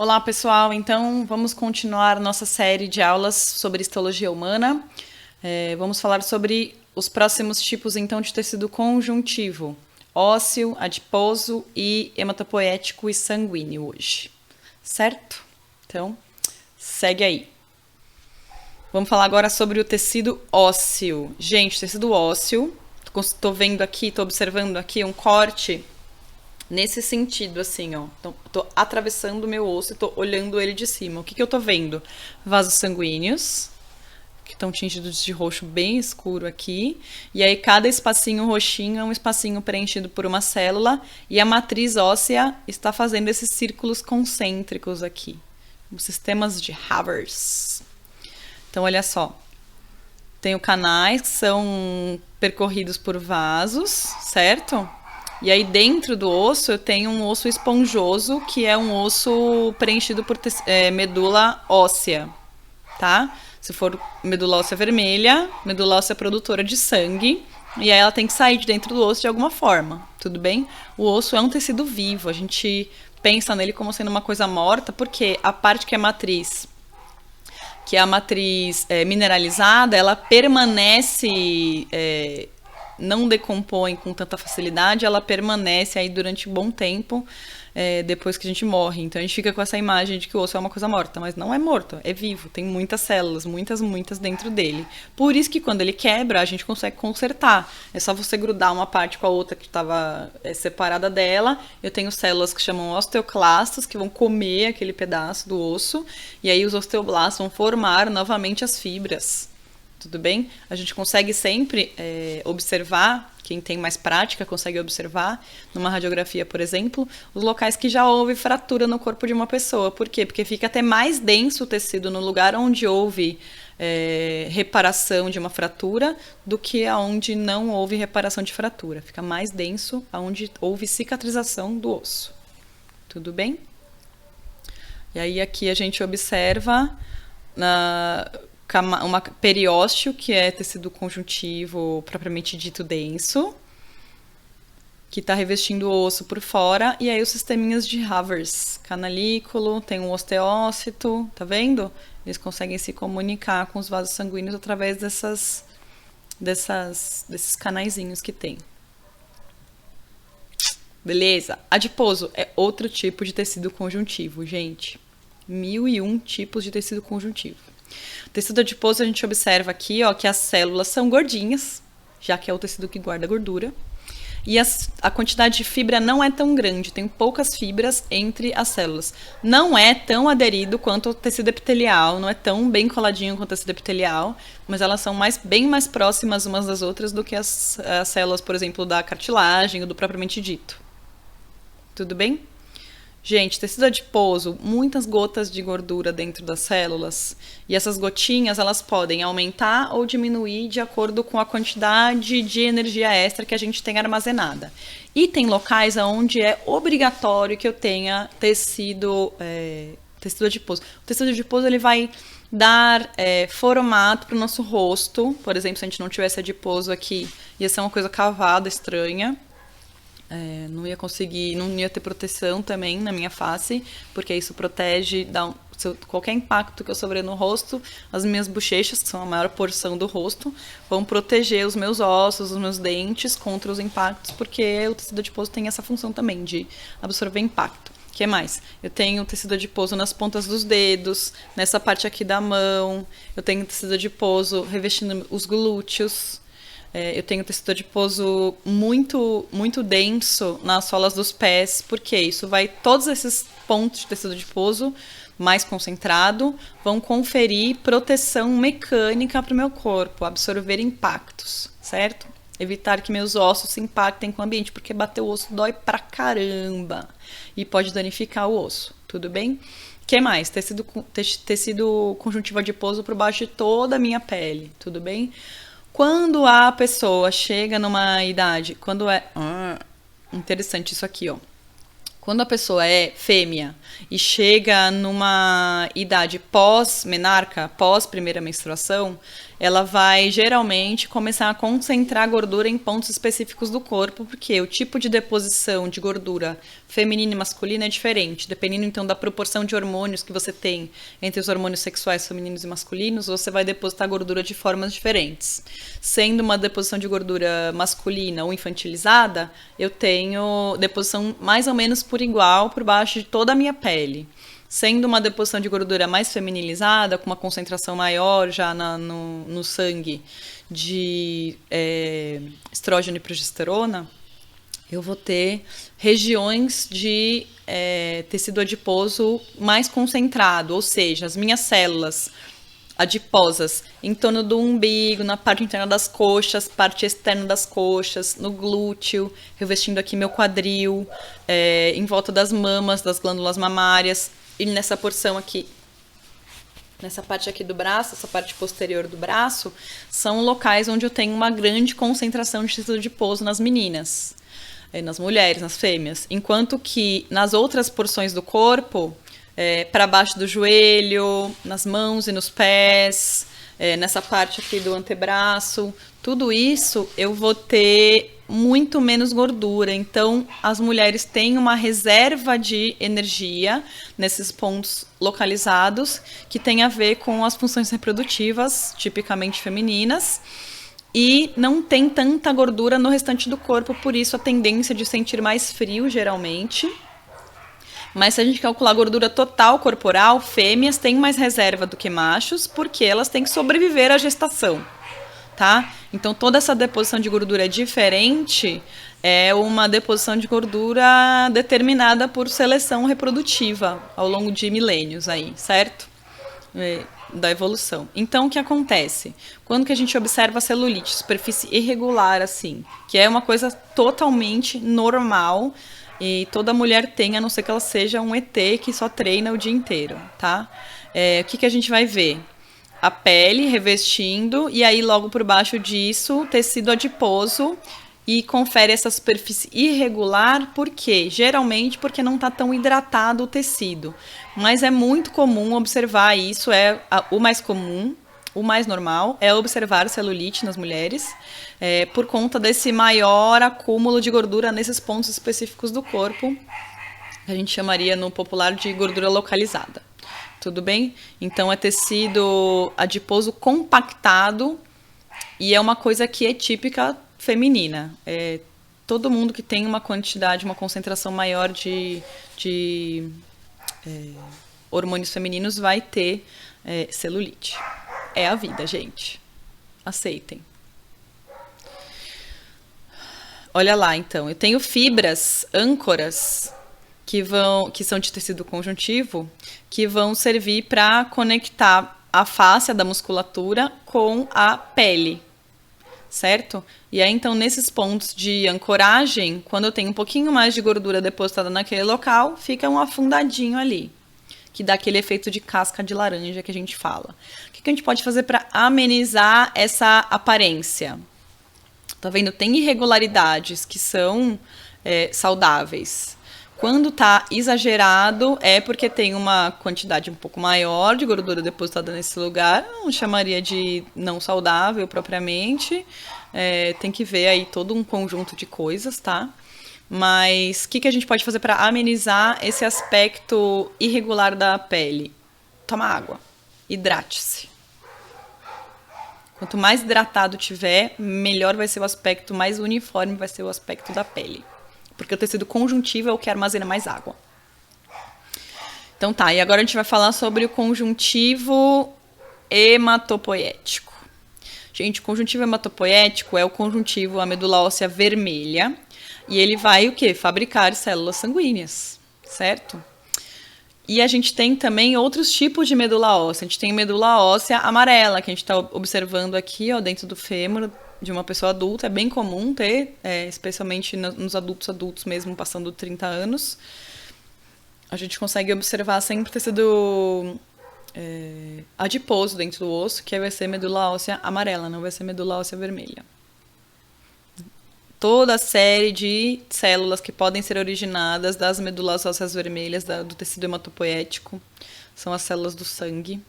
Olá, pessoal. Então, vamos continuar nossa série de aulas sobre histologia humana. Vamos falar sobre os próximos tipos, então, de tecido conjuntivo: ósseo, adiposo e hematopoético e sanguíneo hoje. Certo? Então, segue aí. Vamos falar agora sobre o tecido ósseo. Gente, tecido ósseo, estou vendo aqui, estou observando aqui um corte nesse sentido, assim, ó. Então, tô atravessando o meu osso e tô olhando ele de cima. O que eu tô vendo? Vasos sanguíneos, que estão tingidos de roxo bem escuro aqui. E aí, cada espacinho roxinho é um espacinho preenchido por uma célula. E a matriz óssea está fazendo esses círculos concêntricos aqui. Os sistemas de Havers. Então, olha só. Tenho canais que são percorridos por vasos, certo? E aí dentro do osso eu tenho um osso esponjoso, que é um osso preenchido por medula óssea, tá? Se for medula óssea vermelha, medula óssea produtora de sangue, e aí ela tem que sair de dentro do osso de alguma forma, tudo bem? O osso é um tecido vivo, a gente pensa nele como sendo uma coisa morta, porque a parte que é matriz, mineralizada, ela permanece... não decompõe com tanta facilidade, ela permanece aí durante um bom tempo depois que a gente morre. Então a gente fica com essa imagem de que o osso é uma coisa morta, mas não é morto, é vivo, tem muitas células, muitas dentro dele. Por isso que quando ele quebra, a gente consegue consertar. É só você grudar uma parte com a outra que estava separada dela. Eu tenho células que chamam osteoclastos, que vão comer aquele pedaço do osso, e aí os osteoblastos vão formar novamente as fibras. Tudo bem? A gente consegue sempre observar, quem tem mais prática consegue observar, numa radiografia, por exemplo, os locais que já houve fratura no corpo de uma pessoa. Por quê? Porque fica até mais denso o tecido no lugar onde houve reparação de uma fratura do que aonde não houve reparação de fratura. Fica mais denso aonde houve cicatrização do osso. Tudo bem? E aí aqui a gente observa uma periósteo, que é tecido conjuntivo propriamente dito denso, que está revestindo o osso por fora, e aí os sisteminhas de Havers, canalículo, tem um osteócito, tá vendo? Eles conseguem se comunicar com os vasos sanguíneos através desses canaizinhos que tem. Beleza? Adiposo é outro tipo de tecido conjuntivo, gente. 1001 tipos de tecido conjuntivo. Tecido adiposo, a gente observa aqui, ó, que as células são gordinhas, já que é o tecido que guarda gordura. E a quantidade de fibra não é tão grande, tem poucas fibras entre as células. Não é tão aderido quanto o tecido epitelial, não é tão bem coladinho quanto o tecido epitelial, mas elas são bem mais próximas umas das outras do que as células, por exemplo, da cartilagem ou do propriamente dito. Tudo bem? Gente, tecido adiposo, muitas gotas de gordura dentro das células, e essas gotinhas, elas podem aumentar ou diminuir de acordo com a quantidade de energia extra que a gente tem armazenada. E tem locais onde é obrigatório que eu tenha tecido adiposo. O tecido adiposo, ele vai dar formato para o nosso rosto. Por exemplo, se a gente não tivesse adiposo aqui, ia ser uma coisa cavada, estranha. Não ia conseguir, não ia ter proteção também na minha face, porque isso protege qualquer impacto que eu sofrer no rosto. As minhas bochechas, que são a maior porção do rosto, vão proteger os meus ossos, os meus dentes contra os impactos, porque o tecido adiposo tem essa função também de absorver impacto. O que mais? Eu tenho tecido adiposo nas pontas dos dedos, nessa parte aqui da mão. Eu tenho tecido adiposo revestindo os glúteos. Eu tenho tecido adiposo muito denso nas solas dos pés, porque todos esses pontos de tecido adiposo mais concentrado vão conferir proteção mecânica para o meu corpo, absorver impactos, certo? Evitar que meus ossos se impactem com o ambiente, porque bater o osso dói pra caramba e pode danificar o osso, tudo bem? O que mais? Tecido conjuntivo adiposo por baixo de toda a minha pele, tudo bem? Quando a pessoa chega numa idade, interessante isso aqui, ó. Quando a pessoa é fêmea e chega numa idade pós-menarca, pós-primeira menstruação, ela vai geralmente começar a concentrar gordura em pontos específicos do corpo, porque o tipo de deposição de gordura feminina e masculina é diferente. Dependendo então da proporção de hormônios que você tem entre os hormônios sexuais femininos e masculinos, você vai depositar gordura de formas diferentes. Sendo uma deposição de gordura masculina ou infantilizada, eu tenho deposição mais ou menos por igual por baixo de toda a minha pele. Sendo uma deposição de gordura mais feminilizada, com uma concentração maior já no sangue de estrógeno e progesterona, eu vou ter regiões de tecido adiposo mais concentrado, ou seja, as minhas células adiposas em torno do umbigo, na parte interna das coxas, parte externa das coxas, no glúteo, revestindo aqui meu quadril, em volta das mamas, das glândulas mamárias. E nessa porção aqui, nessa parte aqui do braço, essa parte posterior do braço, são locais onde eu tenho uma grande concentração de tecido adiposo nas meninas, nas mulheres, nas fêmeas. Enquanto que nas outras porções do corpo, para baixo do joelho, nas mãos e nos pés, nessa parte aqui do antebraço, tudo isso eu vou ter muito menos gordura. Então, as mulheres têm uma reserva de energia nesses pontos localizados que tem a ver com as funções reprodutivas, tipicamente femininas, e não tem tanta gordura no restante do corpo, por isso a tendência de sentir mais frio, geralmente. Mas se a gente calcular a gordura total corporal, fêmeas têm mais reserva do que machos, porque elas têm que sobreviver à gestação, tá? Então, toda essa deposição de gordura diferente é uma deposição de gordura determinada por seleção reprodutiva ao longo de milênios aí, certo? Da evolução. Então, o que acontece? Quando que a gente observa a celulite, superfície irregular, assim, que é uma coisa totalmente normal e toda mulher tem, a não ser que ela seja um ET que só treina o dia inteiro, tá? O que a gente vai ver? A pele revestindo e aí logo por baixo disso tecido adiposo e confere essa superfície irregular, por quê? Geralmente porque não está tão hidratado o tecido, mas é muito comum observar isso, o mais comum, o mais normal é observar celulite nas mulheres, por conta desse maior acúmulo de gordura nesses pontos específicos do corpo, que a gente chamaria no popular de gordura localizada. Tudo bem? Então, é tecido adiposo compactado e é uma coisa que é típica feminina. Todo mundo que tem uma quantidade, uma concentração maior de hormônios femininos vai ter celulite. É a vida, gente. Aceitem. Olha lá, então. Eu tenho fibras, âncoras, que são de tecido conjuntivo, que vão servir para conectar a fáscia da musculatura com a pele, certo? E aí, então, nesses pontos de ancoragem, quando eu tenho um pouquinho mais de gordura depositada naquele local, fica um afundadinho ali, que dá aquele efeito de casca de laranja que a gente fala. O que a gente pode fazer para amenizar essa aparência? Tá vendo? Tem irregularidades que são saudáveis. Quando está exagerado, é porque tem uma quantidade um pouco maior de gordura depositada nesse lugar. Não chamaria de não saudável propriamente. Tem que ver aí todo um conjunto de coisas, tá? Mas o que a gente pode fazer para amenizar esse aspecto irregular da pele? Toma água. Hidrate-se. Quanto mais hidratado tiver, melhor vai ser o aspecto, mais uniforme vai ser o aspecto da pele. Porque o tecido conjuntivo é o que armazena mais água. Então tá, e agora a gente vai falar sobre o conjuntivo hematopoético. Gente, o conjuntivo hematopoético é o conjuntivo, a medula óssea vermelha, e ele vai o quê? Fabricar células sanguíneas, certo? E a gente tem também outros tipos de medula óssea. A gente tem medula óssea amarela, que a gente está observando aqui, ó, dentro do fêmur de uma pessoa adulta. É bem comum ter, especialmente nos adultos mesmo, passando 30 anos. A gente consegue observar sempre tecido adiposo dentro do osso, que vai ser medula óssea amarela, não vai ser medula óssea vermelha. Toda a série de células que podem ser originadas das medulas ósseas vermelhas, do tecido hematopoético, são as células do sangue.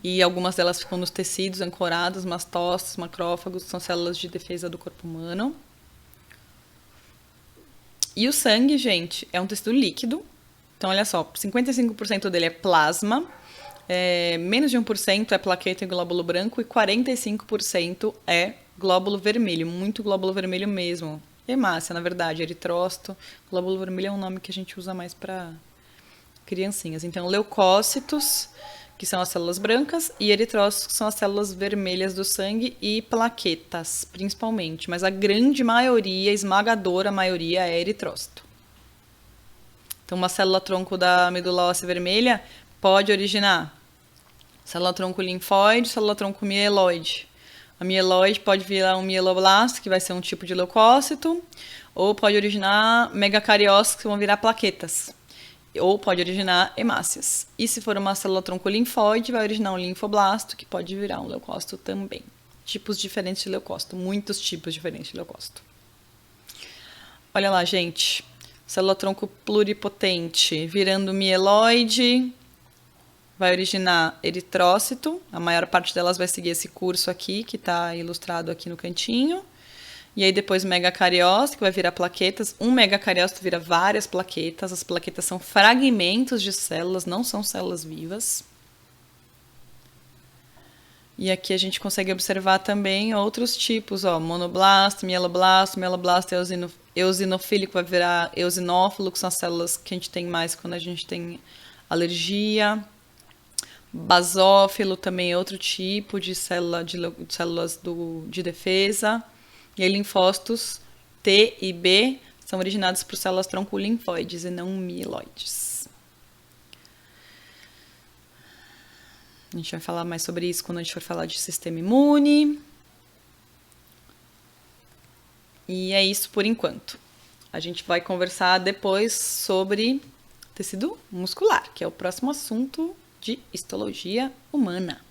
e algumas delas ficam nos tecidos ancoradas, mastócitos, macrófagos, que são células de defesa do corpo humano. E o sangue, gente, é um tecido líquido. Então, olha só, 55% dele é plasma, menos de 1% é plaqueta e glóbulo branco e 45% é glóbulo vermelho, muito glóbulo vermelho mesmo. Hemácia, na verdade, eritrócito. Glóbulo vermelho é um nome que a gente usa mais para criancinhas. Então, leucócitos, que são as células brancas, e eritrócitos, que são as células vermelhas do sangue, e plaquetas, principalmente. Mas a grande maioria, esmagadora maioria, é eritrócito. Então, uma célula-tronco da medula óssea vermelha pode originar célula-tronco linfóide, célula-tronco mieloide. A mieloide pode virar um mieloblasto, que vai ser um tipo de leucócito, ou pode originar megacariócitos, que vão virar plaquetas, ou pode originar hemácias. E se for uma célula-tronco linfóide, vai originar um linfoblasto, que pode virar um leucócito também. Tipos diferentes de leucócito, muitos tipos diferentes de leucócito. Olha lá, gente, célula-tronco pluripotente virando mieloide, vai originar eritrócito, a maior parte delas vai seguir esse curso aqui, que está ilustrado aqui no cantinho. E aí depois megacariócito, que vai virar plaquetas. Um megacariócito vira várias plaquetas. As plaquetas são fragmentos de células, não são células vivas. E aqui a gente consegue observar também outros tipos, ó, monoblasto, mieloblasto eosinofílico vai virar eosinófilo, que são as células que a gente tem mais quando a gente tem alergia. Basófilo também é outro tipo de célula de células de defesa. E aí, linfócitos T e B são originados por células tronco linfóides e não mieloides. A gente vai falar mais sobre isso quando a gente for falar de sistema imune. E é isso por enquanto. A gente vai conversar depois sobre tecido muscular, que é o próximo assunto de histologia humana.